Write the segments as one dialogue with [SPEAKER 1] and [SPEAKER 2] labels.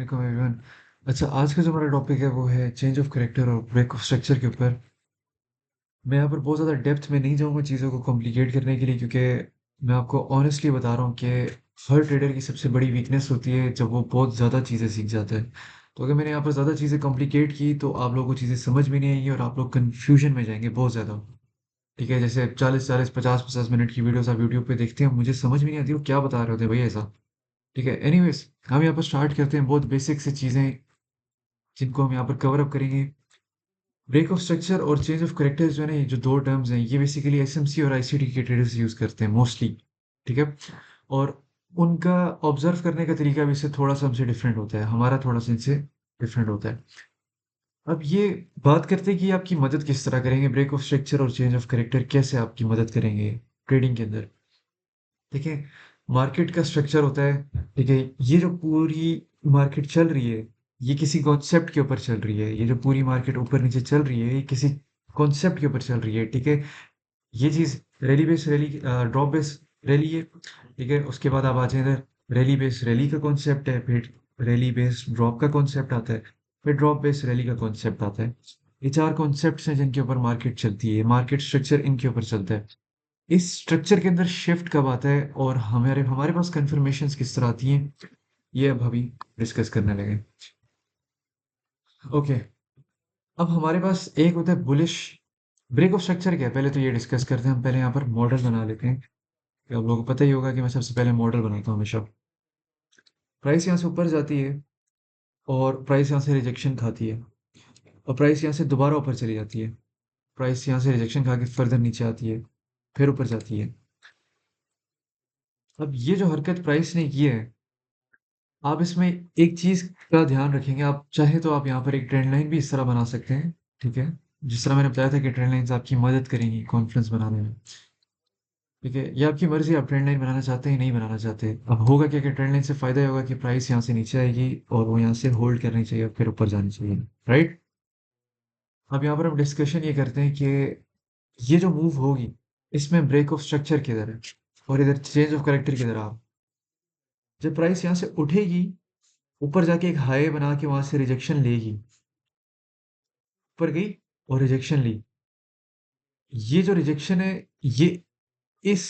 [SPEAKER 1] वालेकुम एवरीवन। अच्छा, आज का जो हमारा टॉपिक है वो है चेंज ऑफ कैरेक्टर और ब्रेक ऑफ स्ट्रक्चर के ऊपर। मैं यहाँ पर बहुत ज़्यादा डेप्थ में नहीं जाऊँगा चीज़ों को कॉम्प्लिकेट करने के लिए, क्योंकि मैं आपको ऑनेस्टली बता रहा हूँ कि हर ट्रेडर की सबसे बड़ी वीकनेस होती है जब वो बहुत ज़्यादा चीज़ें सीख जाता है। तो अगर मैंने यहाँ पर ज़्यादा चीज़ें कॉम्प्लिकेट की तो आप लोगों को चीज़ें समझ में नहीं आएंगी और आप लोग कन्फ्यूजन में जाएंगे बहुत ज़्यादा। ठीक है, जैसे 40-40, 50-50 मिनट की वीडियोस आप यूट्यूब पे देखते हैं, मुझे समझ में नहीं आती वो क्या बता रहे होते हैं भाई ऐसा। ठीक है, एनीवेज हम यहाँ पर स्टार्ट करते हैं बहुत बेसिक से चीज़ें जिनको हम यहाँ पर कवर अप करेंगे। ब्रेक ऑफ स्ट्रक्चर और चेंज ऑफ कैरेक्टर्स जो है ना, ये जो दो टर्म्स हैं, ये बेसिकली एसएमसी और आईसीटी के ट्रेडर्स यूज़ करते हैं मोस्टली। ठीक है, और उनका ऑब्जर्व करने का तरीका भी इससे थोड़ा सा हमसे डिफरेंट होता है, हमारा थोड़ा सा इनसे डिफरेंट होता है। अब ये बात करते हैं कि आपकी मदद किस तरह करेंगे, ब्रेक ऑफ स्ट्रक्चर और चेंज ऑफ कैरेक्टर कैसे आपकी मदद करेंगे ट्रेडिंग के अंदर। देखिए, मार्केट का स्ट्रक्चर होता है। ठीक है, ये जो पूरी मार्केट चल रही है, ये किसी कॉन्सेप्ट के ऊपर चल रही है। ये जो पूरी मार्केट ऊपर नीचे चल रही है, ये किसी कॉन्सेप्ट के ऊपर चल रही है। ठीक है, ये चीज़ rally base rally, drop base rally है। ठीक है, उसके बाद आप आ जाए इधर, रैली बेस रैली का कॉन्सेप्ट है, फिर रैली बेस ड्रॉप का कॉन्सेप्ट आता है, फिर ड्रॉप बेस रैली का कॉन्सेप्ट आता है। ये चार कॉन्सेप्ट्स हैं जिनके ऊपर मार्केट चलती है, मार्केट स्ट्रक्चर इनके ऊपर चलता है। इस स्ट्रक्चर के अंदर शिफ्ट कब आता है और हमारे हमारे पास कंफर्मेशंस किस तरह आती हैं, ये अब अभी डिस्कस करने लगे। ओके, अब हमारे पास एक होता है बुलिश। ब्रेक ऑफ स्ट्रक्चर क्या है, पहले तो ये डिस्कस करते हैं। हम पहले यहाँ पर मॉडल बना लेते हैं। कि आप लोगों को पता ही होगा कि मैं सबसे पहले मॉडल बनाता हूँ हमेशा। प्राइस यहाँ से ऊपर जाती है और प्राइस यहाँ से रिजेक्शन खाती है, और प्राइस यहाँ से दोबारा ऊपर चली जाती है। प्राइस यहाँ से रिजेक्शन खा के फर्दर नीचे आती है, फिर ऊपर जाती है। अब ये जो हरकत प्राइस ने की है, आप इसमें एक चीज़ का ध्यान रखेंगे। आप चाहे तो आप यहाँ पर एक ट्रेंड लाइन भी इस तरह बना सकते हैं। ठीक है, जिस तरह मैंने बताया था कि ट्रेंड लाइन्स आपकी मदद करेंगी कॉन्फिडेंस बनाने में। ठीक है, ये आपकी मर्ज़ी, आप ट्रेंड लाइन बनाना चाहते हैं नहीं बनाना चाहते। अब होगा क्या कि ट्रेंड लाइन से फ़ायदा ये होगा कि प्राइस यहाँ से नीचे आएगी और वो यहाँ से होल्ड करनी चाहिए, फिर ऊपर जानी चाहिए। राइट? अब यहाँ पर हम डिस्कशन ये करते हैं कि ये जो मूव होगी, इसमें ब्रेक ऑफ स्ट्रक्चर किधर है और इधर चेंज ऑफ कैरेक्टर किधर है। जब प्राइस यहाँ से उठेगी, ऊपर जाके एक हाई बना के वहाँ से रिजेक्शन लेगी, ऊपर गई और रिजेक्शन ली। ये जो रिजेक्शन है, ये इस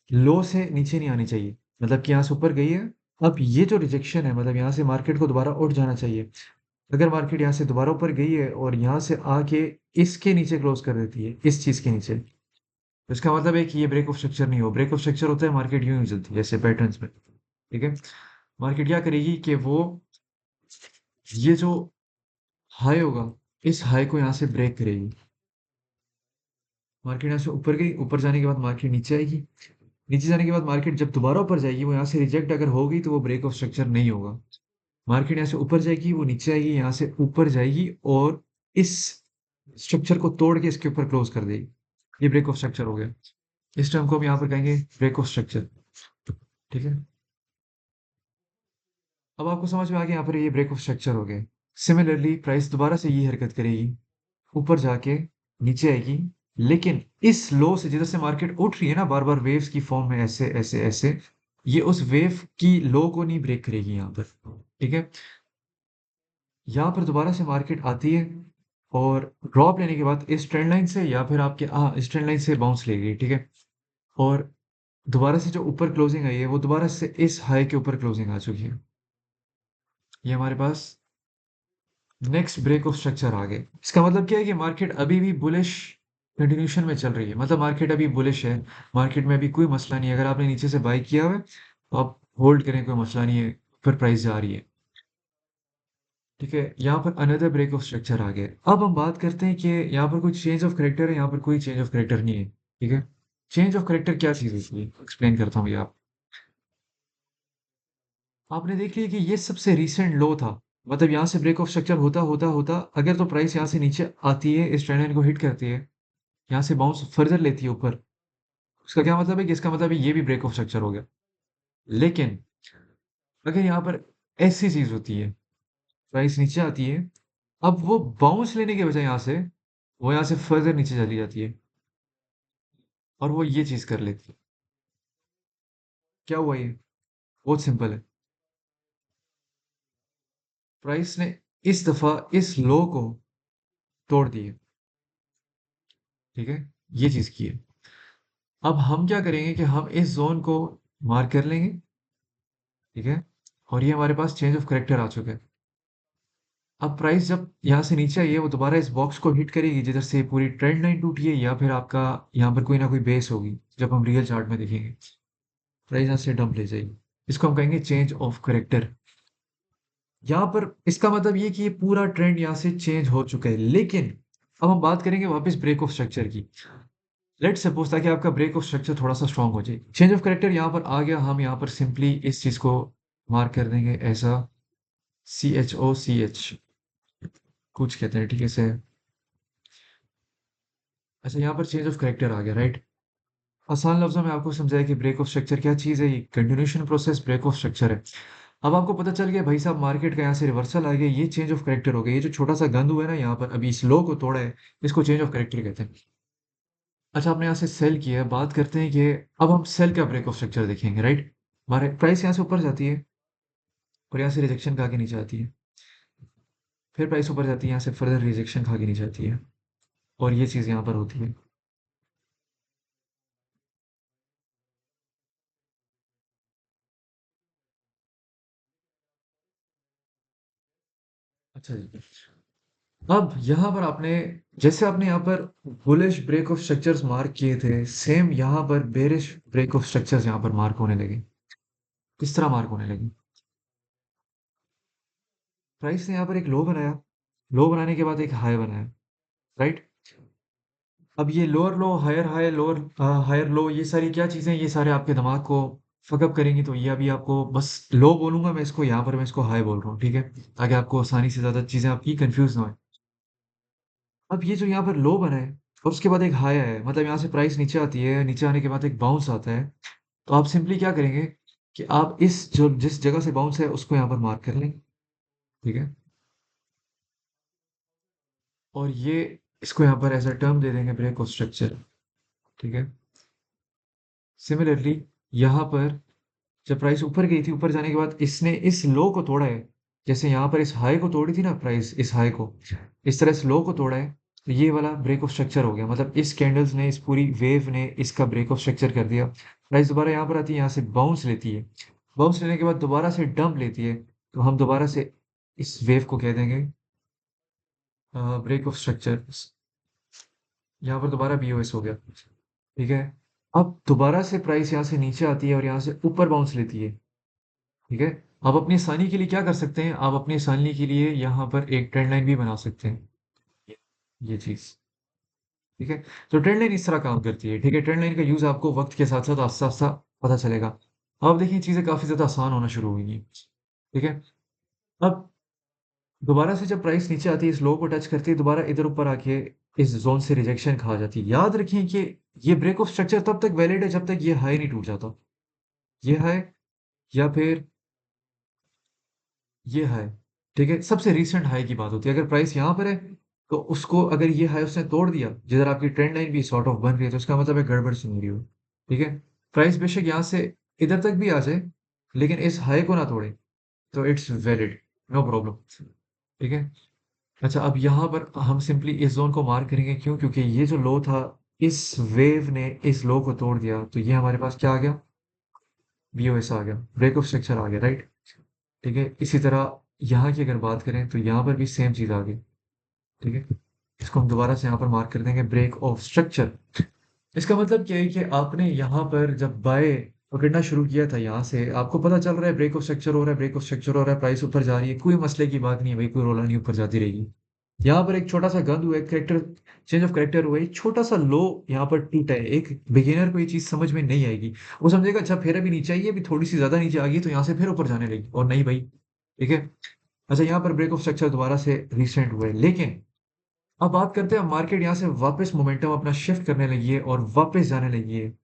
[SPEAKER 1] लो से नीचे नहीं आनी चाहिए। मतलब कि यहाँ से ऊपर गई है। अब ये जो रिजेक्शन है, मतलब यहाँ से मार्केट को दोबारा उठ जाना चाहिए। अगर मार्केट यहाँ से दोबारा ऊपर गई है और यहाँ से आके इसके नीचे क्लोज कर देती है, इस चीज़ के नीचे, तो इसका मतलब है कि ये ब्रेक ऑफ स्ट्रक्चर नहीं हो। ब्रेक ऑफ स्ट्रक्चर होता है मार्केट यूं ही चलती है जैसे पैटर्न्स में। ठीक है, मार्केट क्या करेगी कि वो ये जो हाई होगा, इस हाई को यहाँ से ब्रेक करेगी। मार्केट यहाँ से ऊपर गई, ऊपर जाने के बाद मार्केट नीचे आएगी। नीचे जाने के बाद मार्केट जब दोबारा ऊपर जाएगी, वो यहाँ से रिजेक्ट अगर होगी तो वो ब्रेक ऑफ स्ट्रक्चर नहीं होगा। मार्केट यहाँ से ऊपर जाएगी, वो नीचे आएगी, यहाँ से ऊपर जाएगी और इस स्ट्रक्चर को तोड़ के इसके ऊपर क्लोज कर देगी। ये ब्रेक ऑफ स्ट्रक्चर हो गया। इस टर्म को हम यहाँ पर कहेंगे ब्रेक ऑफ स्ट्रक्चर। ठीक है, अब आपको समझ में आ गया यहाँ पर ये ब्रेक ऑफ स्ट्रक्चर हो गया। सिमिलरली प्राइस दोबारा से ये हरकत करेगी, ऊपर जाके नीचे आएगी, लेकिन इस लो से जिधर से मार्केट उठ रही है ना बार बार वेव्स की फॉर्म में, ऐसे ऐसे ऐसे, ये उस वेव की लो को नहीं ब्रेक करेगी यहाँ पर। ठीक है, यहाँ पर दोबारा से मार्केट आती है और ड्रॉप लेने के बाद इस ट्रेंड लाइन से या फिर आपके इस ट्रेंड लाइन से बाउंस लेगी। ठीक है, और दोबारा से जो ऊपर क्लोजिंग आई है, वो दोबारा से इस हाई के ऊपर क्लोजिंग आ चुकी है। ये हमारे पास नेक्स्ट ब्रेक ऑफ स्ट्रक्चर आ गए। इसका मतलब क्या है कि मार्केट अभी भी बुलिश कंटिन्यूशन में चल रही है, मतलब मार्केट अभी बुलिश है। मार्केट में अभी कोई मसला नहीं है। अगर आपने नीचे से बाई किया हुआ है तो आप होल्ड करें, कोई मसला नहीं है। फिर प्राइस जा रही है। ठीक है, यहाँ पर अनदर ब्रेक ऑफ स्ट्रक्चर आ गया। अब हम बात करते हैं कि यहाँ पर कोई चेंज ऑफ करेक्टर है, यहाँ पर कोई चेंज ऑफ करेक्टर नहीं है। ठीक है, चेंज ऑफ करेक्टर क्या चीज़ होती है, एक्सप्लेन करता हूँ ये आप। आपने देख लिया कि ये सबसे रीसेंट लो था। मतलब यहाँ से ब्रेक ऑफ स्ट्रक्चर होता होता होता अगर तो प्राइस यहाँ से नीचे आती है, इस ट्रेंड लाइन को हिट करती है, यहाँ से बाउंस फर्दर लेती है ऊपर, उसका क्या मतलब है कि इसका मतलब है ये भी ब्रेक ऑफ स्ट्रक्चर हो गया। लेकिन अगर यहाँ पर ऐसी चीज़ होती है, प्राइस नीचे आती है, अब वो बाउंस लेने के बजाय यहाँ से, वो यहाँ से फर्दर नीचे चली जाती है और वो ये चीज़ कर लेती है। क्या हुआ ये? बहुत सिंपल है। प्राइस ने इस दफा इस लो को तोड़ दिए। ठीक है, ये चीज की है। अब हम क्या करेंगे कि हम इस जोन को मार्क कर लेंगे। ठीक है, और ये हमारे पास चेंज ऑफ करेक्टर आ चुका है। अब प्राइस जब यहाँ से नीचे आई है वो दोबारा इस बॉक्स को हिट करेगी जिधर से पूरी ट्रेंड लाइन टूटी है, या फिर आपका यहाँ पर कोई ना कोई बेस होगी जब हम रियल चार्ट में देखेंगे। प्राइस यहाँ से डंप ले जाएगी। इसको हम कहेंगे चेंज ऑफ करेक्टर। यहाँ पर इसका मतलब ये कि ये पूरा ट्रेंड यहाँ से चेंज हो चुका है। लेकिन अब हम बात करेंगे वापस ब्रेक ऑफ स्ट्रक्चर की। लेट्स सपोज ताकि आपका ब्रेक ऑफ स्ट्रक्चर थोड़ा सा स्ट्रांग हो जाए, चेंज ऑफ करेक्टर यहाँ पर आ गया। हम यहाँ पर सिंपली इस चीज को मार्क कर देंगे ऐसा CHOCH कुछ कहते हैं, ठीक है इसे। अच्छा, यहाँ पर चेंज ऑफ करेक्टर आ गया, राइट। आसान लफ्जों में आपको समझाया कि ब्रेक ऑफ स्ट्रक्चर क्या चीज़ है। ये continuation process break of structure है। अब आपको पता चल गया भाई साहब, मार्केट का यहाँ से रिवर्सल आ गया, ये चेंज ऑफ करेक्टर हो गया। ये जो छोटा सा गंद हुआ है ना यहाँ पर, अभी इस लो को तोड़ा है, इसको चेंज ऑफ करेक्टर कहते हैं। अच्छा, आपने यहाँ से सेल किया है, बात करते हैं कि अब हम सेल का ब्रेक ऑफ स्ट्रक्चर देखेंगे, राइट। हमारे प्राइस यहाँ से ऊपर जाती है और यहाँ से रिजेक्शन खा के नीचे आती है। फिर प्राइस ऊपर जाती है, यहाँ से फर्दर रिजेक्शन खा के नीचे आती है। और ये चीज़ यहाँ पर होती है। अच्छा जी। अब यहाँ पर आपने, जैसे आपने यहाँ पर bullish break of structures mark किए थे, सेम यहाँ पर बेरिश ब्रेक ऑफ स्ट्रक्चर्स यहाँ पर मार्क होने लगे। किस तरह मार्क होने लगे? प्राइस ने यहाँ पर एक लो बनाया, लो बनाने के बाद एक हाई बनाया, राइट। अब ये lower low, higher high, lower higher low, ये सारी क्या चीजें, ये सारे आपके दिमाग को फकअप करेंगी। तो ये अभी आपको बस लो बोलूंगा मैं इसको, यहाँ पर मैं इसको हाई बोल रहा हूँ, ठीक है, ताकि आपको आसानी से ज्यादा चीजें आपकी कंफ्यूज ना हो। अब ये जो यहाँ पर लो बना है और उसके बाद एक हाई है, मतलब यहाँ से प्राइस नीचे आती है, नीचे आने के बाद एक बाउंस आता है। तो आप सिंपली क्या करेंगे कि आप इस जो जिस जगह से बाउंस है उसको यहाँ पर मार्क कर लेंगे। ठीक है, और ये इसको यहाँ पर ऐसा टर्म दे देंगे ब्रेक ऑफ स्ट्रक्चर। ठीक है, सिमिलरली यहाँ पर जब प्राइस ऊपर गई थी, ऊपर जाने के बाद इसने इस लो को तोड़ा है। जैसे यहाँ पर इस हाई को तोड़ी थी ना प्राइस, इस हाई को इस तरह इस लो को तोड़ा है। तो ये वाला ब्रेक ऑफ स्ट्रक्चर हो गया, मतलब इस कैंडल्स ने, इस पूरी वेव ने इसका ब्रेक ऑफ स्ट्रक्चर कर दिया। प्राइस दोबारा यहाँ पर आती है, यहाँ से बाउंस लेती है। बाउंस लेने के बाद दोबारा से डंप लेती है। तो हम दोबारा से इस वेव को कह देंगे ब्रेक ऑफ स्ट्रक्चर। यहाँ पर दोबारा BOS हो गया। ठीक है, अब दोबारा से प्राइस यहाँ से नीचे आती है और यहाँ से ऊपर बाउंस लेती है। ठीक है, आप अपनी आसानी के लिए क्या कर सकते हैं, आप अपनी आसानी के लिए यहाँ पर एक ट्रेंड लाइन भी बना सकते हैं। ये चीज, ठीक है। तो ट्रेंड लाइन इस तरह काम करती है, ठीक है। ट्रेंड लाइन का यूज आपको वक्त के साथ साथ आस्ता आस्ता पता चलेगा। अब देखिए चीजें काफी ज्यादा आसान होना शुरू हुई। ठीक है, अब दोबारा से जब प्राइस नीचे आती है, इस लो को टच करती है, दोबारा इधर ऊपर आके इस जोन से रिजेक्शन खा जाती है। याद रखिए कि ये ब्रेक ऑफ स्ट्रक्चर तब तक वैलिड है जब तक ये हाई नहीं टूट जाता। ये हाई या फिर ये हाई, ठीक है, सबसे रीसेंट हाई की बात होती है। अगर प्राइस यहाँ पर है तो उसको, अगर ये हाई उसने तोड़ दिया जिधर आपकी ट्रेंड लाइन भी सॉर्ट ऑफ बन रही है, तो उसका मतलब है गड़बड़ सुन रही हो। ठीक है, प्राइस बेशक यहाँ से इधर तक भी आ जाए लेकिन इस हाई को ना तोड़े, तो इट्स वैलिड, नो प्रॉब्लम। ठीक है। अच्छा, अब यहाँ पर हम सिंपली इस जोन को मार्क करेंगे, क्यों? क्योंकि ये जो लो था, इस वेव ने इस लो को तोड़ दिया, तो ये हमारे पास क्या आ गया? BOS आ गया, ब्रेक ऑफ स्ट्रक्चर आ गया, राइट। ठीक है, इसी तरह यहाँ की अगर बात करें तो यहाँ पर भी सेम चीज आ गई। ठीक है, इसको हम दोबारा से यहाँ पर मार्क कर देंगे ब्रेक ऑफ स्ट्रक्चर। इसका मतलब क्या है कि आपने यहाँ पर जब बाय पकड़ना शुरू किया था, यहाँ से आपको पता चल रहा है ब्रेक ऑफ स्ट्रक्चर हो रहा है, ब्रेक ऑफ स्ट्रक्चर हो रहा है, प्राइस ऊपर जा रही है, कोई मसले की बात नहीं है भाई, कोई रोला नहीं, ऊपर जाती रहेगी। यहाँ पर एक छोटा सा गंद हुआ है, करेक्टर चेंज ऑफ करेक्टर हुआ है, एक छोटा सा लो यहाँ पर टूटा है। एक बिगिनर को ये चीज समझ में नहीं आएगी। वो समझेगा अच्छा फिर अभी नीचे आई है, अभी थोड़ी सी ज्यादा नीचे आ गई तो यहाँ से फिर ऊपर जाने लगी, और नहीं भाई। ठीक है। अच्छा, यहाँ पर ब्रेक ऑफ स्ट्रक्चर दोबारा से रिसेंट हुआ है, लेकिन अब बात करते हैं, मार्केट यहाँ से वापस मोमेंटम अपना शिफ्ट करने लगी है और वापस जाने लगी है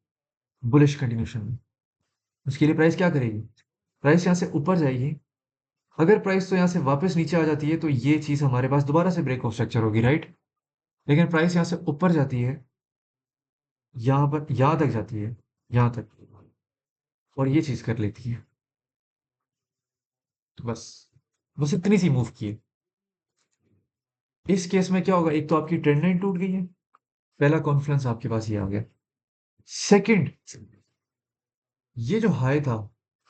[SPEAKER 1] बुलिश कंटिन्यूशन में। उसके लिए प्राइस क्या करेगी? प्राइस यहाँ से ऊपर जाएगी। अगर प्राइस तो यहाँ से वापस नीचे आ जाती है तो ये चीज हमारे पास दोबारा से ब्रेक ऑफ स्ट्रक्चर होगी, राइट। लेकिन प्राइस यहाँ से ऊपर जाती है, यहाँ पर यहाँ तक जाती है, यहाँ तक, और ये चीज कर लेती है। तो बस बस इतनी सी मूव की है। इस केस में क्या होगा, एक तो आपकी ट्रेंड लाइन टूट गई है, पहला कॉन्फिडेंस आपके पास ये आ गया। सेकंड, ये जो हाई था,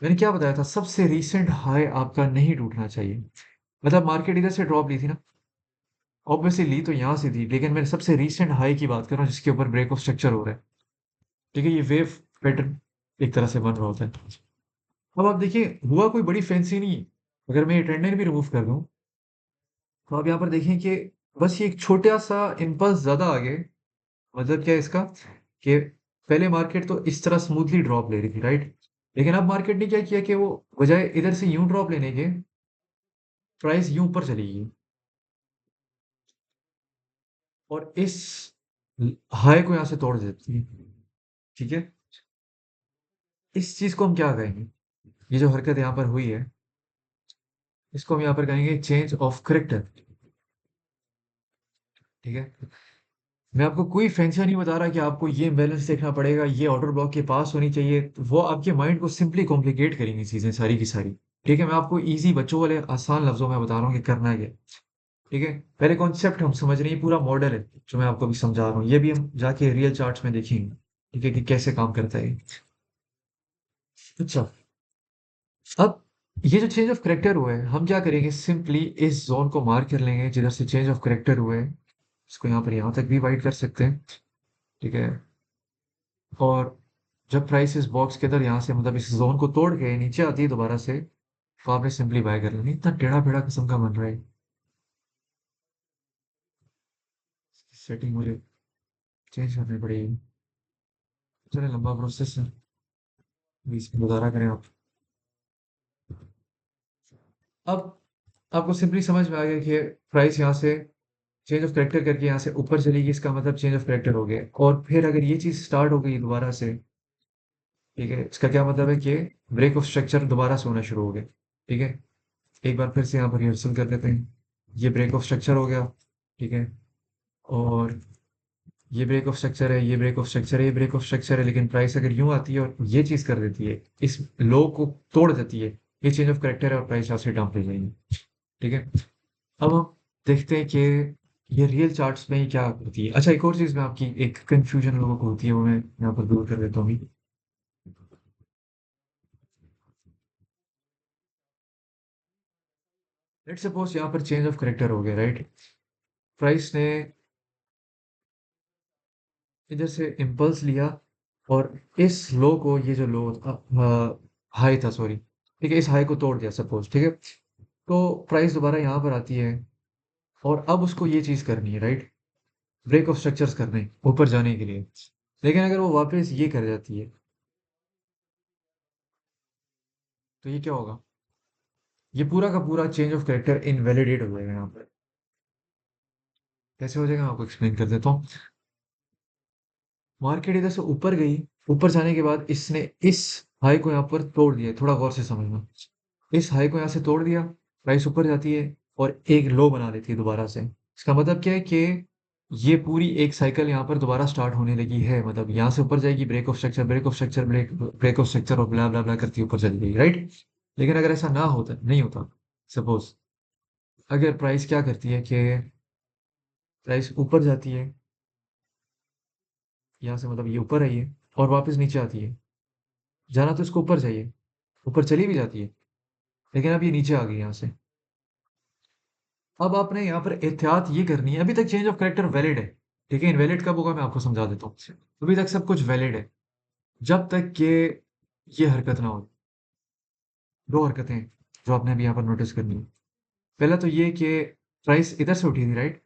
[SPEAKER 1] मैंने क्या बताया था, सबसे रीसेंट हाई आपका नहीं टूटना चाहिए। मतलब मार्केट इधर से ड्रॉप ली थी ना, ऑब्वियसली ली तो यहाँ से थी, लेकिन मैं सबसे रीसेंट हाई की बात कर रहा हूँ जिसके ऊपर ब्रेक ऑफ स्ट्रक्चर हो रहा है। ठीक है, ये वेव पैटर्न एक तरह से बन रहा होता है। अब आप देखिए, हुआ कोई बड़ी फैंसी नहीं है। अगर मैं ये ट्रेंड लाइन भी रिमूव कर दूं, तो आप यहाँ पर देखें कि बस ये एक छोटा सा इम्पल्स ज्यादा आ गए। मतलब क्या है इसका, कि पहले मार्केट तो इस तरह स्मूथली ड्रॉप ले रही थी, राइट? लेकिन अब मार्केट ने क्या किया कि वो बजाय इधर से यूं ड्रॉप लेने के, प्राइस यूं ऊपर चली गई और इस हाई को यहाँ से तोड़ देती है। ठीक है, इस चीज को हम क्या कहेंगे, ये जो हरकत यहाँ पर हुई है, इसको हम यहाँ पर कहेंगे चेंज ऑफ करेक्टर। ठीक है, मैं आपको कोई फैंसी नहीं बता रहा कि आपको ये बैलेंस देखना पड़ेगा, ये ऑर्डर ब्लॉक के पास होनी चाहिए, तो वो आपके माइंड को सिंपली कॉम्प्लिकेट करेंगी चीजें सारी की सारी। ठीक है, मैं आपको इजी बच्चों वाले आसान लफ्जों में बता रहा हूँ कि करना है क्या। ठीक है, पहले कॉन्सेप्ट हम समझ रहे हैं, ये पूरा मॉडल है जो मैं आपको अभी समझा रहा हूँ, ये भी हम जाके रियल चार्ट्स में देखेंगे। ठीक है, कि कैसे काम करता है ये। अच्छा, अब ये जो चेंज ऑफ करेक्टर हुआ है, हम क्या करेंगे, सिंपली इस जोन को मार्क कर लेंगे जिधर से चेंज ऑफ करेक्टर हुआ है। इसको यहाँ पर यहाँ तक भी वाइड कर सकते हैं। ठीक है, और जब प्राइस इस बॉक्स के अंदर यहाँ से, मतलब इस जोन को तोड़ के नीचे आती है दोबारा से, तो आपने सिंपली बाय कर लेनी। इतना टेढ़ा पेढ़ा किस्म का बन रहा है, सेटिंग मुझे चेंज करनी पड़ेगी। चले, लंबा प्रोसेस है, बीच में गुजारा करें आप। अब आपको सिंपली समझ में आ गया कि प्राइस यहाँ से चेंज ऑफ करेक्टर करके यहाँ से ऊपर चलेगी, इसका मतलब चेंज ऑफ करेक्टर हो गया। और फिर अगर ये चीज स्टार्ट हो गई दोबारा से, ठीक है, इसका क्या मतलब है कि ब्रेक ऑफ स्ट्रक्चर दोबारा से होना शुरू हो गया। ठीक है, एक बार फिर से यहाँ पर रिहर्सल कर लेते हैं। ये ब्रेक ऑफ स्ट्रक्चर हो गया। ठीक है, और ये ब्रेक ऑफ स्ट्रक्चर है, ये ब्रेक ऑफ स्ट्रक्चर है, ये ब्रेक ऑफ स्ट्रक्चर है, लेकिन प्राइस अगर यूं आती है और ये चीज कर देती है, इस लो को तोड़ देती है, ये चेंज ऑफ करेक्टर है और प्राइस यहाँ से डाउन ले जाएगी। ठीक है, अब हम देखते हैं कि ये रियल चार्ट्स में क्या होती है। अच्छा, एक और चीज में आपकी एक कंफ्यूजन लोगों को होती है, वो मैं यहाँ पर दूर कर देता हूँ। लेट्स सपोज यहाँ पर चेंज ऑफ करेक्टर हो गया, राइट? प्राइस ने इधर से इम्पल्स लिया और इस लो को, ये जो लो हाई था, सॉरी, ठीक है, इस हाई को तोड़ दिया सपोज। ठीक है, तो प्राइस दोबारा यहाँ पर आती है और अब उसको ये चीज करनी है, राइट? ब्रेक ऑफ स्ट्रक्चर्स करने ऊपर जाने के लिए। लेकिन अगर वो वापस ये कर जाती है, तो ये क्या होगा, ये पूरा का पूरा चेंज ऑफ कैरेक्टर इनवैलिडेट हो जाएगा यहाँ पर। कैसे हो जाएगा, मैं आपको एक्सप्लेन कर देता हूँ। मार्केट इधर से ऊपर गई, ऊपर जाने के बाद इसने इस हाई को यहाँ पर तोड़ दिया, थोड़ा गौर से समझना। इस हाई को यहाँ से तोड़ दिया, प्राइस ऊपर जाती है और एक लो बना लेती है दोबारा से। इसका मतलब क्या है कि ये पूरी एक साइकिल यहाँ पर दोबारा स्टार्ट होने लगी है। मतलब यहाँ से ऊपर जाएगी, break of structure, break of structure, break of structure और ब्ला ब्ला ब्ला करती ऊपर चली गई, राइट? लेकिन अगर ऐसा ना होता, नहीं होता, सपोज अगर प्राइस क्या करती है कि प्राइस ऊपर जाती है, यहाँ से मतलब ये ऊपर आई है और वापस नीचे आती है, जाना तो इसको ऊपर चाहिए, ऊपर चली भी जाती है, लेकिन अब ये नीचे आ गई यहाँ से। अब आपने यहाँ पर एहतियात ये करनी है, अभी तक चेंज ऑफ करेक्टर वैलिड है। ठीक है, इनवैलिड कब होगा मैं आपको समझा देता हूँ। अभी तक सब कुछ वैलिड है, जब तक कि ये हरकत ना हो। दो हरकतें हैं जो आपने अभी यहाँ पर नोटिस करनी है। पहला तो ये कि प्राइस इधर से उठी थी, राइट?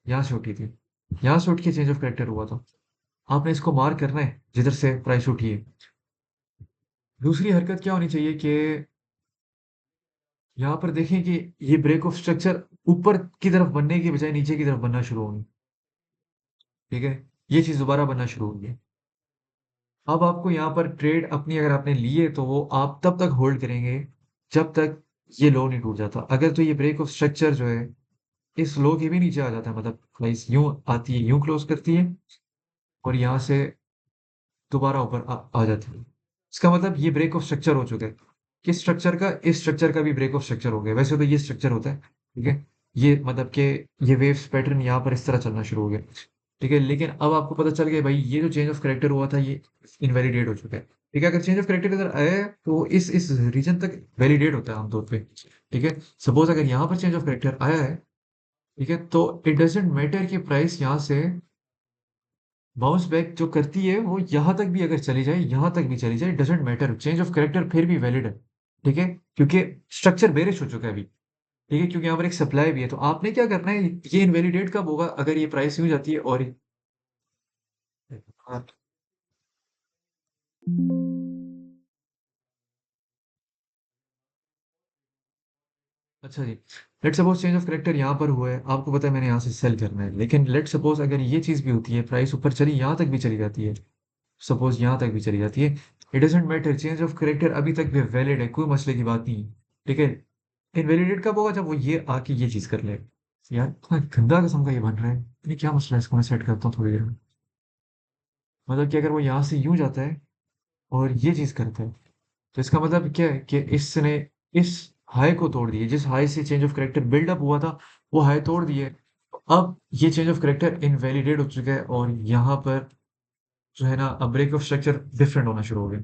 [SPEAKER 1] यहाँ से उठी थी, यहाँ से उठ के चेंज ऑफ करेक्टर हुआ था। आपने इसको मार्क करना है जिधर से प्राइस उठी है। दूसरी हरकत क्या होनी चाहिए कि यहाँ पर देखें कि ये ब्रेक ऑफ स्ट्रक्चर ऊपर की तरफ बनने की बजाय नीचे की तरफ बनना शुरू होगी। ठीक है, ये चीज दोबारा बनना शुरू होगी। अब आपको यहाँ पर ट्रेड अपनी अगर आपने लिए, तो वो आप तब तक होल्ड करेंगे जब तक ये लो नहीं टूट जाता। अगर तो ये ब्रेक ऑफ स्ट्रक्चर जो है इस लो के भी नीचे आ जाता है, मतलब प्राइस यूं आती है, यूं क्लोज करती है और यहाँ से दोबारा ऊपर आ जाती है, इसका मतलब ये ब्रेक ऑफ स्ट्रक्चर हो चुका है। कि स्ट्रक्चर का इस स्ट्रक्चर का भी ब्रेक ऑफ स्ट्रक्चर हो गया। वैसे तो ये स्ट्रक्चर होता है, ठीक है? ये मतलब कि ये वेव्स पैटर्न यहाँ पर इस तरह चलना शुरू हो गया, ठीक है? लेकिन अब आपको पता चल गया भाई ये जो चेंज ऑफ कैरेक्टर हुआ था ये इनवैलिडेट हो चुका है, ठीक है? अगर चेंज ऑफ कैरेक्टर इधर आया है तो इस रीजन तक वैलिडेट होता है आमतौर पे, ठीक है? सपोज अगर यहाँ पर चेंज ऑफ कैरेक्टर आया है, ठीक है, तो इट डजेंट मैटर कि प्राइस यहाँ से बाउंस बैक जो करती है वो यहाँ तक भी अगर चली जाए, यहाँ तक भी चली जाए, doesn't matter, change of character फिर भी वैलिड है, ठीक है? क्योंकि स्ट्रक्चर बेरिश हो चुका है अभी, ठीक है? क्योंकि यहाँ पर एक सप्लाई भी है। तो आपने क्या करना है, ये इनवैलिडेट कब होगा, अगर ये प्राइस यूं जाती है और हाँ, अच्छा जी। Let's suppose change of character यहाँ पर हुआ है, आपको पता है मैंने यहाँ से सेल करना है, लेकिन लेट्स सपोज अगर ये चीज भी होती है, प्राइस ऊपर चली, यहाँ तक भी चली जाती है, सपोज यहाँ तक भी चली जाती है, it doesn't matter, change of character अभी तक भी वैलिड है, कोई मसले की बात नहीं है, ठीक है? इनवैलिडेट कब होगा, जब वो ये आके ये चीज कर ले। यार इतना गंदा किस्म का ये बन रहा है, नहीं क्या मसला है, इसको मैं सेट करता हूँ थोड़ी देर में। मतलब कि अगर वो यहाँ से यूं जाता है और ये चीज करता है, तो इसका मतलब क्या है कि इसने इस हाई को तोड़ दिए, जिस हाई से चेंज ऑफ कैरेक्टर बिल्डअप हुआ था वो हाई तोड़ दिए। अब ये चेंज ऑफ कैरेक्टर इनवैलिडेट हो चुका है और यहाँ पर जो है ना, अब ब्रेक ऑफ स्ट्रक्चर डिफरेंट होना शुरू हो गया,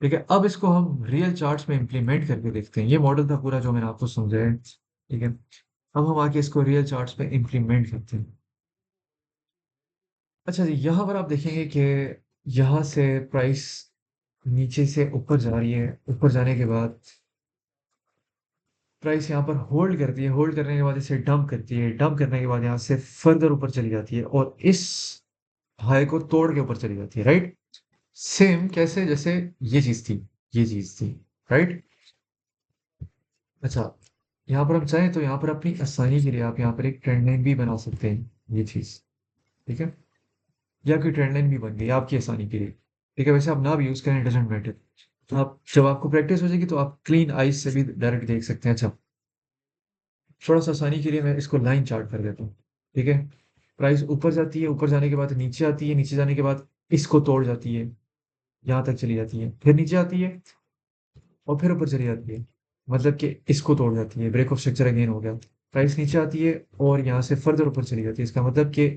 [SPEAKER 1] ठीक है? अब इसको हम रियल चार्ट्स में इंप्लीमेंट करके देखते हैं। ये मॉडल था पूरा जो मैंने आपको समझाया, ठीक है? अब हम आके इसको रियल चार्ट्स में इंप्लीमेंट करते हैं। अच्छा जी, यहाँ पर आप देखेंगे कि यहाँ से प्राइस नीचे से ऊपर जा रही है, ऊपर जाने के बाद प्राइस यहाँ पर होल्ड करती है, होल्ड करने के बाद इसे डंप करती है, डंप करने के बाद यहाँ से फर्दर ऊपर चली जाती है और इस हाई को तोड़ के ऊपर चली जाती है, राइट? सेम कैसे, जैसे ये चीज थी, ये चीज थी, राइट? अच्छा, यहाँ पर हम चाहें तो यहाँ पर अपनी आसानी के लिए आप यहाँ पर एक ट्रेंड लाइन भी बना सकते हैं, ये चीज, ठीक है? ये आपकी ट्रेंड लाइन भी बन गई आपकी आसानी के लिए, ठीक है? वैसे आप ना भी यूज करें, डजेंट मैटर। तो आप जब आपको प्रैक्टिस हो जाएगी तो आप क्लीन आईज से भी डायरेक्ट देख सकते हैं। अच्छा, थोड़ा सा आसानी के लिए मैं इसको लाइन चार्ट कर देता हूँ, ठीक है? प्राइस ऊपर जाती है, ऊपर जाने के बाद नीचे आती है, नीचे जाने के बाद इसको तोड़ जाती है, यहाँ तक चली जाती है, फिर नीचे आती है और फिर ऊपर चली जाती है, मतलब कि इसको तोड़ जाती है, ब्रेक ऑफ स्ट्रक्चर अगेन हो गया। प्राइस नीचे आती है और यहाँ से फर्दर ऊपर चली जाती है, इसका मतलब कि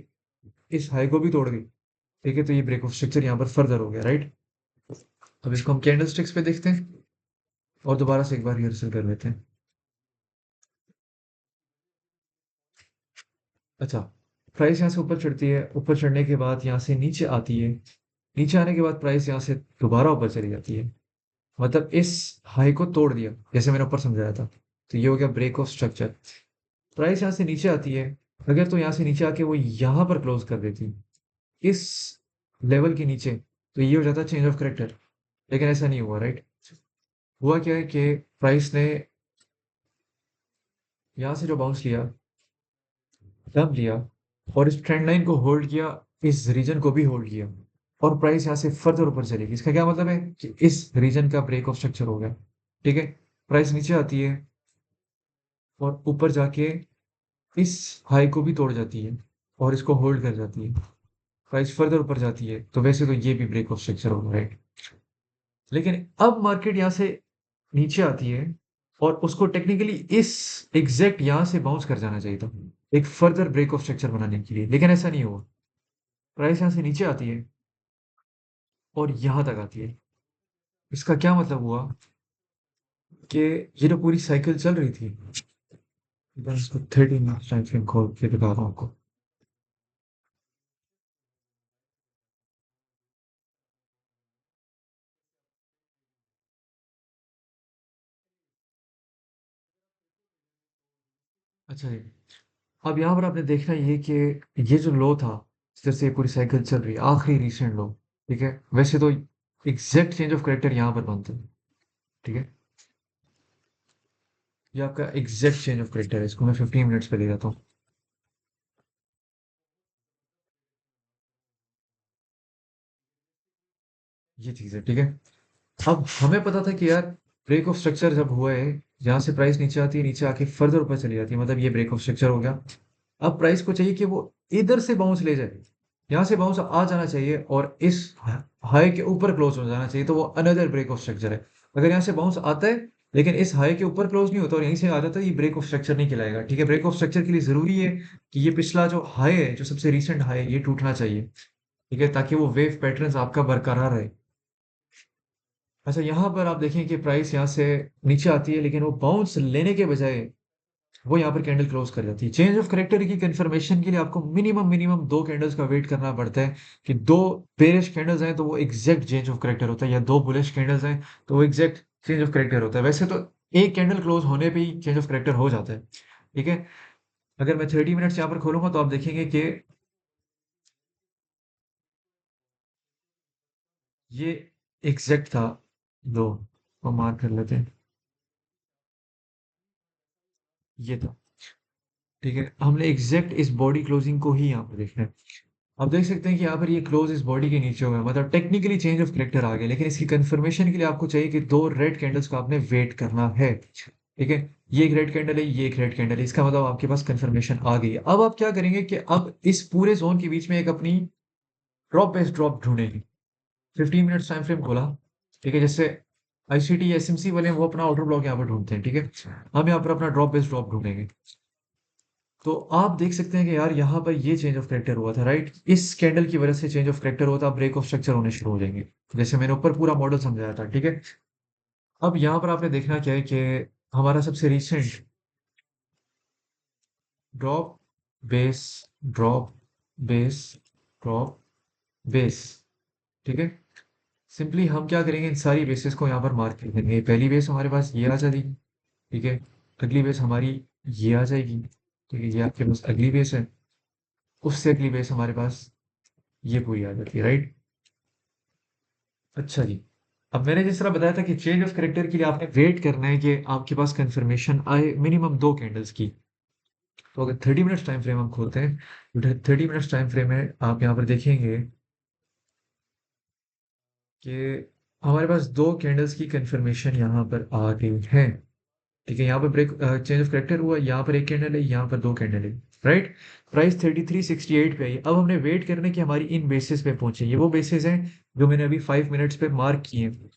[SPEAKER 1] इस हाई को भी तोड़ गई, ठीक है? तो ये ब्रेक ऑफ स्ट्रक्चर यहाँ पर फर्दर हो गया, राइट? अब इसको हम कैंडल स्टिक्स पे देखते हैं और दोबारा से एक बार रिहर्सल कर लेते हैं। अच्छा, प्राइस यहाँ से ऊपर चढ़ती है, ऊपर चढ़ने के बाद यहाँ से नीचे आती है, नीचे आने के बाद प्राइस यहाँ से दोबारा ऊपर चली जाती है, मतलब इस हाई को तोड़ दिया, जैसे मैंने ऊपर समझाया था। तो ये हो गया ब्रेक ऑफ स्ट्रक्चर। प्राइस यहाँ से नीचे आती है, अगर तो यहाँ से नीचे आके वो यहाँ पर क्लोज कर देती इस लेवल के नीचे, तो ये हो जाता चेंज ऑफ करेक्टर, लेकिन ऐसा नहीं हुआ, राइट? हुआ क्या है कि प्राइस ने यहाँ से जो बाउंस लिया, दम लिया और इस ट्रेंड लाइन को होल्ड किया, इस रीजन को भी होल्ड किया और प्राइस यहाँ से फर्दर ऊपर चलेगी। इसका क्या मतलब है कि इस रीजन का ब्रेक ऑफ स्ट्रक्चर हो गया, ठीक है? प्राइस नीचे आती है और ऊपर जाके इस हाई को भी तोड़ जाती है और इसको होल्ड कर जाती है, प्राइस फर्दर ऊपर जाती है, तो वैसे तो ये भी ब्रेक ऑफ स्ट्रक्चर होगा, राइट? लेकिन अब मार्केट यहाँ से नीचे आती है और उसको टेक्निकली इस एग्जैक्ट यहाँ से बाउंस कर जाना चाहिए था, एक फर्दर ब्रेक ऑफ स्ट्रक्चर बनाने के लिए, लेकिन ऐसा नहीं हुआ। प्राइस यहाँ से नीचे आती है और यहाँ तक आती है। इसका क्या मतलब हुआ कि ये जो पूरी साइकिल चल रही थी, मैं इसको 30 मिनट टाइम फ्रेम खोल के दिखा रहा हूँ आपको। अच्छा जी, अब यहाँ पर आपने देखना ये कि ये जो लो था, जिस तरह से ये पूरी साइकिल चल रही है, आखिरी रिसेंट लो, ठीक है? वैसे तो एग्जैक्ट चेंज ऑफ करेक्टर यहाँ पर बनता है, ठीक है? ये आपका एग्जैक्ट चेंज ऑफ करेक्टर है, इसको मैं 15 मिनट्स पे दे देता हूँ। ये चीज़ है, ठीक है? अब हमें पता था कि यार ब्रेक ऑफ स्ट्रक्चर जब हुआ है, जहाँ से प्राइस नीचे आती है, नीचे आके फर्दर ऊपर चली जाती है, मतलब ये ब्रेक ऑफ स्ट्रक्चर हो गया। अब प्राइस को चाहिए कि वो इधर से बाउंस ले जाए, यहाँ से बाउंस आ जाना चाहिए और इस हाई के ऊपर क्लोज हो जाना चाहिए, तो वो अनदर ब्रेक ऑफ स्ट्रक्चर है। अगर यहाँ से बाउंस आता है, लेकिन इस हाई के ऊपर क्लोज नहीं होता और यहीं से आ जाता है, ये ब्रेक ऑफ स्ट्रक्चर नहीं कहलाएगा। ठीक है, ब्रेक ऑफ स्ट्रक्चर के लिए जरूरी है कि ये पिछला जो हाई है, जो सबसे रिसेंट हाई है, ये टूटना चाहिए। ठीक है, ताकि वो वेव पैटर्न आपका बरकरार रहे। अच्छा, यहाँ पर आप देखें कि प्राइस यहाँ से नीचे आती है, लेकिन वो बाउंस लेने के बजाय वो यहाँ पर कैंडल क्लोज कर जाती है। चेंज ऑफ करेक्टर की कंफर्मेशन के लिए आपको मिनिमम मिनिमम दो कैंडल्स का वेट करना पड़ता है, कि दो बेरिश कैंडल्स हैं तो वो एग्जैक्ट चेंज ऑफ करेक्टर होता है, या दो बुलिश कैंडल्स हैं तो वो एग्जैक्ट चेंज ऑफ करेक्टर होता है। वैसे तो एक कैंडल क्लोज होने पे ही चेंज ऑफ करेक्टर हो जाता है। ठीक है, अगर मैं 30 मिनट्स यहाँ पर खोलूंगा तो आप देखेंगे कि ये एग्जैक्ट था। दो को मार्क कर लेते हैं, ये था। ठीक है, हमने एग्जैक्ट इस बॉडी क्लोजिंग को ही यहाँ पर देखना है। आप देख सकते हैं कि यहाँ पर ये क्लोज इस बॉडी के नीचे हुआ है, मतलब टेक्निकली चेंज ऑफ कैरेक्टर आ गया, लेकिन इसकी कंफर्मेशन के लिए आपको चाहिए कि दो रेड कैंडल्स का आपने वेट करना है। ठीक है, ये एक रेड कैंडल है, ये एक रेड कैंडल है, इसका मतलब आपके पास कंफर्मेशन आ गई है। अब आप क्या करेंगे कि अब इस पूरे जोन के बीच में एक अपनी ड्रॉप बेस्ड ड्रॉप ढूंढेंगे। 15 मिनट टाइम फ्रेम खोला। ठीक है, जैसे आईसीटी एसएमसी वाले हैं, वो अपना आउटर ब्लॉक यहाँ पर ढूंढते हैं। ठीक है, हम यहाँ पर अपना ड्रॉप बेस्ड ड्रॉप ढूंढेंगे। तो आप देख सकते हैं कि यार यहाँ पर ये चेंज ऑफ कैरेक्टर हुआ था, राइट? इस कैंडल की वजह से चेंज ऑफ कैरेक्टर हुआ था, ब्रेक ऑफ स्ट्रक्चर होने शुरू हो जाएंगे, जैसे मैंने ऊपर पूरा मॉडल समझाया था। ठीक है, अब यहाँ पर आपने देखना क्या है कि हमारा सबसे recent drop base drop base drop base. ठीक है, सिंपली हम क्या करेंगे, इन सारी बेसिस को यहाँ पर मार्क कर देंगे। पहली बेस हमारे पास ये आ जाएगी। ठीक है, अगली बेस हमारी ये आ जाएगी। ठीक है, ये आपके पास अगली बेस है। उससे अगली बेस हमारे पास ये पूरी आ जाती है, राइट? अच्छा जी, अब मैंने जिस तरह बताया था कि चेंज ऑफ कैरेक्टर के लिए आपने वेट करना है कि आपके पास कंफर्मेशन आए मिनिमम दो कैंडल्स की। तो अगर 30 मिनट्स टाइम फ्रेम हम खोलते हैं, तो 30 मिनट्स टाइम फ्रेम है, आप यहाँ पर देखेंगे कि हमारे पास दो कैंडल्स की कंफर्मेशन यहाँ पर आ गई है। ठीक है, यहाँ पर ब्रेक चेंज ऑफ कैरेक्टर हुआ, यहाँ पर एक कैंडल है, यहाँ पर दो कैंडल है, राइट? प्राइस 3368 पे आई। अब हमने वेट करना है कि हमारी इन बेसिस पे पहुंचे। ये वो बेसिस हैं जो मैंने अभी 5 मिनट्स पे मार्क किए हैं।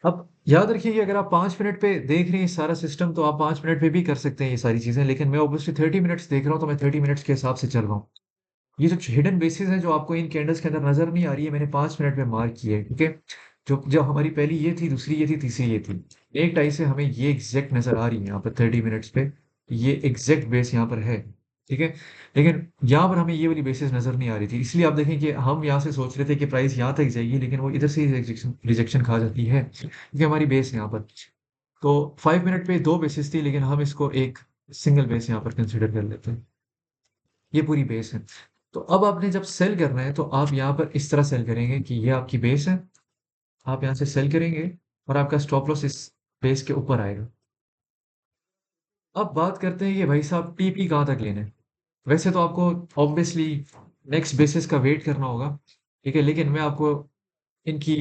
[SPEAKER 1] अब याद रखिए कि अगर आप 5 मिनट पे देख रहे हैं सारा सिस्टम, तो आप 5 मिनट पे भी कर सकते हैं ये सारी चीजें, लेकिन मैं ऑब्वियसली 30 मिनट्स देख रहा हूँ, तो मैं 30 मिनट्स के हिसाब से चल रहा हूँ। ये जो हिडन बेसिस है जो आपको इन कैंडल्स के अंदर नजर नहीं आ रही है, मैंने 5 मिनट में मार्क की है। ठीक है, जो जो हमारी पहली ये थी, दूसरी ये थी, तीसरी ये थी, एक टाई से हमें ये एग्जैक्ट नजर आ रही है यहाँ पर 30 मिनट्स पे। ये एग्जैक्ट बेस यहाँ पर है। ठीक है, लेकिन यहाँ पर हमें ये वाली बेसिस नजर नहीं आ रही थी, इसलिए आप देखें कि हम यहाँ से सोच रहे थे कि प्राइस यहाँ तक जाएगी, लेकिन वो इधर से ही रिजेक्शन रिजेक्शन खा जाती है, क्योंकि हमारी बेस यहाँ पर। तो 5 मिनट पे दो बेसिस थी, लेकिन हम इसको एक सिंगल बेस यहाँ पर कंसिडर कर लेते हैं। ये पूरी बेस है। तो अब आपने जब सेल करना है, तो आप यहाँ पर इस तरह सेल करेंगे कि ये आपकी बेस है, आप यहाँ से सेल करेंगे और आपका स्टॉप लॉस इस बेस के ऊपर आएगा। अब बात करते हैं कि भाई साहब टीपी कहाँ तक लेना है। वैसे तो आपको ऑब्वियसली नेक्स्ट बेसिस का वेट करना होगा। ठीक है, लेकिन मैं आपको इनकी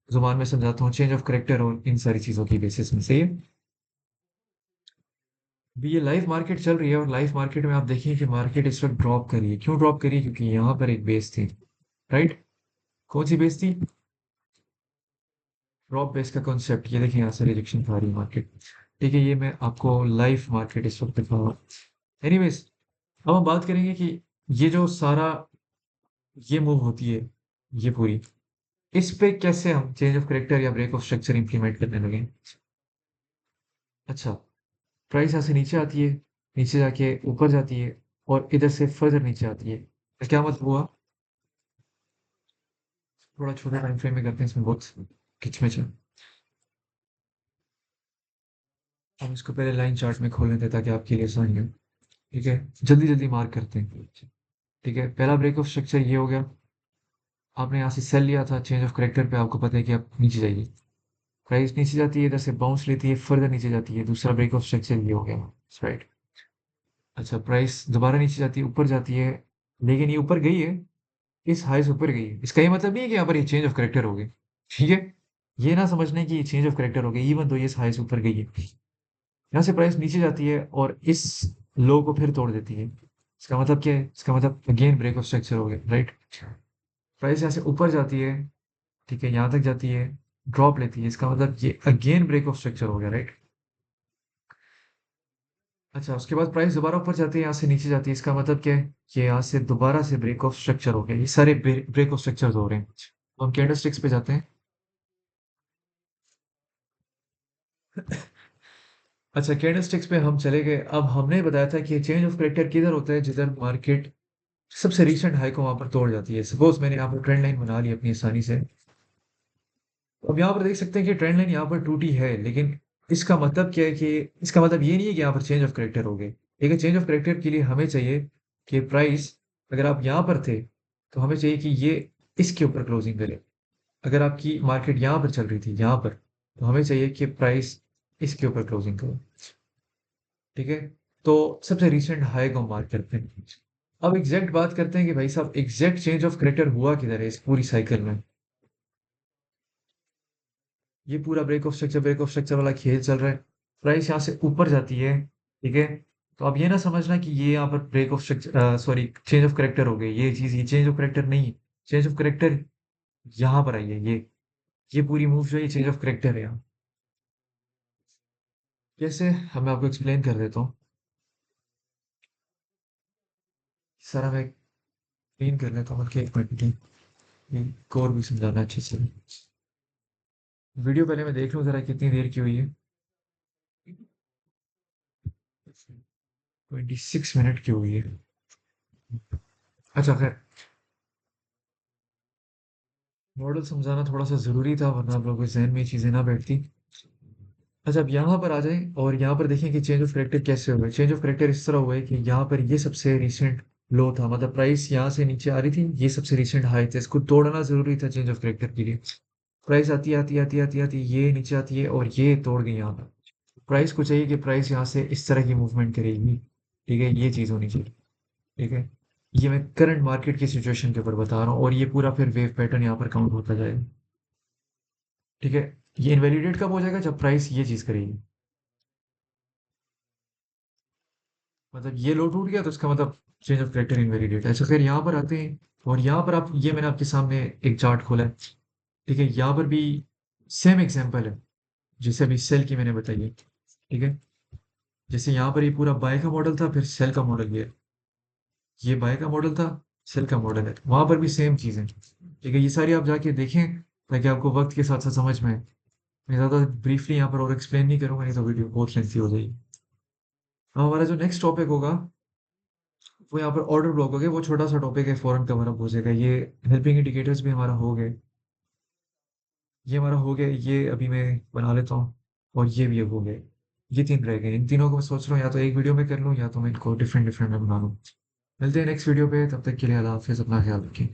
[SPEAKER 1] जुबान में समझाता हूँ, चेंज ऑफ करेक्टर और इन सारी चीज़ों की बेसिस में से। अभी ये लाइव मार्केट चल रही है, और लाइव मार्केट में आप देखिए कि मार्केट इस वक्त ड्रॉप करी है। क्यों ड्रॉप करी है? क्योंकि यहाँ पर एक बेस थी, राइट? कौन सी बेस थी? ड्रॉप बेस का कॉन्सेप्ट। ये देखिए यहाँ से रिजेक्शन खा रही है मार्केट। ठीक है, ये मैं आपको लाइव मार्केट इस वक्त दिखा रहा हूँ। एनीवेज, अब हम बात करेंगे कि ये जो सारा ये मूव होती है, ये पूरी, इस पे कैसे हम चेंज ऑफ करेक्टर या ब्रेक ऑफ स्ट्रक्चर इंप्लीमेंट करने लगे। अच्छा, प्राइस यहाँ से नीचे आती है, नीचे जाके ऊपर जाती है, और इधर से फर्दर नीचे आती है। तो क्या मतलब हुआ? थोड़ा छोटा टाइम फ्रेम में करते हैं, इसमें बहुत खिंचमिच है। हम इसको पहले लाइन चार्ट में खोल लेते हैं ताकि आपके लिए आसानी हो। ठीक है, जल्दी जल्दी मार्क करते हैं। ठीक है, पहला ब्रेक ऑफ स्ट्रक्चर ये हो गया। आपने यहाँ से सेल लिया था चेंज ऑफ करेक्टर पे, आपको पता है कि आप नीचे जाइए। प्राइस नीचे जाती है, इधर से बाउंस लेती है, फर्दर नीचे जाती है। दूसरा ब्रेक ऑफ स्ट्रक्चर ये हो गया, राइट? अच्छा, प्राइस दोबारा नीचे जाती है, ऊपर जाती है, लेकिन ये ऊपर गई है, इस हाई से ऊपर गई है। इसका ये मतलब नहीं है कि यहाँ पर ये चेंज ऑफ करेक्टर हो गई। ठीक है, ये ना समझना है कि ये चेंज ऑफ करेक्टर हो गई, इवन तो ये इस हाई से ऊपर गई है। यहाँ से प्राइस नीचे जाती है और इस लो को फिर तोड़ देती है। इसका मतलब क्या है? इसका मतलब अगेन ब्रेक ऑफ स्ट्रक्चर हो गया, राइट? प्राइस यहाँ से ऊपर जाती है, ठीक है, यहाँ तक जाती है, ड्रॉप लेती है, इसका मतलब ये अगेन ब्रेक ऑफ स्ट्रक्चर हो गया, राइट? अच्छा, उसके बाद प्राइस दोबारा ऊपर जाती है, यहाँ से नीचे जाती है, इसका मतलब क्या है? ये यहाँ से दोबारा से ब्रेक ऑफ स्ट्रक्चर हो गया, ये सारे ब्रेक ऑफ स्ट्रक्चर हो रहे हैं। तो हम कैंडल स्टिक्स पे जाते हैं। अच्छा, कैंडल स्टिक्स पे हम चले गए। अब हमने बताया था कि चेंज ऑफ करेक्टर किधर होता है, जिधर मार्केट सबसे रिसेंट हाई को वहां पर तोड़ जाती है। सपोज मैंने यहाँ पर ट्रेंड लाइन बना ली अपनी आसानी से। अब यहाँ पर देख सकते हैं कि ट्रेंड लाइन यहाँ पर टूटी है, लेकिन इसका मतलब क्या है कि इसका मतलब ये नहीं है कि यहाँ पर चेंज ऑफ करेक्टर हो गए। लेकिन चेंज ऑफ करेक्टर के लिए हमें चाहिए कि प्राइस, अगर आप यहाँ पर थे तो हमें चाहिए कि ये इसके ऊपर क्लोजिंग करे। अगर आपकी मार्केट यहाँ पर चल रही थी, यहाँ पर, तो हमें चाहिए कि प्राइस इसके ऊपर क्लोजिंग करे। ठीक है? तो सबसे रिसेंट हाई को मार्क करते हैं। अब एग्जैक्ट बात करते हैं कि भाई साहब एग्जैक्ट चेंज ऑफ करेक्टर हुआ किधर है इस पूरी साइकिल में। ये पूरा ब्रेक ऑफ स्ट्रक्चर वाला खेल चल रहा है। प्राइस यहाँ से ऊपर जाती है, ठीक है? तो अब ये ना समझना कि ये यहाँ पर break of structure, sorry, change of character हो गई ये चीज। ये चेंज ऑफ करेक्टर नहीं, चेंज ऑफ करेक्टर यहाँ पर आई है। ये पूरी मूव जो है ये चेंज ऑफ करेक्टर है यहाँ। कैसे? हम मैं आपको एक्सप्लेन कर देता हूँ। सारा मैं क्लीन कर लेता हूँ, बल्कि एक मिनट की ये कोर भी समझाना अच्छे से। वीडियो पहले मैं देख लूँ जरा कितनी देर की हुई है। 26 मिनट की हुई है। अच्छा, खैर, मॉडल समझाना थोड़ा सा जरूरी था, वरना आप लोगों के जहन में ये चीजें ना बैठती। अच्छा, अब यहाँ पर आ जाए और यहाँ पर देखें कि चेंज ऑफ करेक्टर कैसे हुए। चेंज ऑफ करेक्टर इस तरह हुआ है कि यहाँ पर ये सबसे रिसेंट लो था, मतलब प्राइस यहाँ से नीचे आ रही थी, ये सबसे रिसेंट हाई था, इसको तोड़ना जरूरी था चेंज ऑफ करेक्टर के लिए। प्राइस आती आती आती आती आती ये नीचे आती है और ये तोड़ गई यहाँ पर। प्राइस को चाहिए कि प्राइस यहाँ से इस तरह की मूवमेंट करेगी। ठीक है, ये चीज़ होनी चाहिए। ठीक है, ये मैं करंट मार्केट की सिचुएशन के ऊपर बता रहा हूँ, और ये पूरा फिर वेव पैटर्न यहाँ पर काउंट होता जाएगा। ठीक है, ये इनवैलिडेट कब हो जाएगा? जब प्राइस ये चीज़ करेगी, मतलब ये लो टूट गया तो इसका मतलब चेंज ऑफ करेक्टर इनवैलिडेट है। अच्छा, फिर यहाँ पर आते हैं और यहाँ पर आप, ये मैंने आपके सामने एक चार्ट खोला है। ठीक है, यहाँ पर भी सेम एग्जांपल है जैसे अभी सेल की मैंने बताई है। ठीक है, जैसे यहाँ पर ये पूरा बाय का मॉडल था, फिर सेल का मॉडल ये बाय का मॉडल था, सेल का मॉडल है, वहां पर भी सेम चीज है। ठीक है, ये सारी आप जाके देखें ताकि आपको वक्त के साथ साथ समझ में आए। मैं ज़्यादा ब्रीफली यहाँ पर और एक्सप्लेन नहीं करूंगा, नहीं तो वीडियो बहुत लेंथी हो जाएगी। अब हमारा जो नेक्स्ट टॉपिक होगा वो यहाँ पर ऑर्डर ब्लॉक हो गया। वो छोटा सा टॉपिक है, फौरन कवर अप हो जाएगा। ये हेल्पिंग इंडिकेटर्स भी हमारा हो गए, ये हमारा हो गया, ये अभी मैं बना लेता हूँ। और ये भी अब हो गए। ये तीन रह गए, इन तीनों को मैं सोच रहा हूँ या तो एक वीडियो में कर लूँ या तो मैं इनको डिफरेंट डिफरेंट में बना लूँ। मिलते हैं नेक्स्ट वीडियो पे, तब तक के लिए अल्लाह हाफिज़, अपना ख्याल रखें।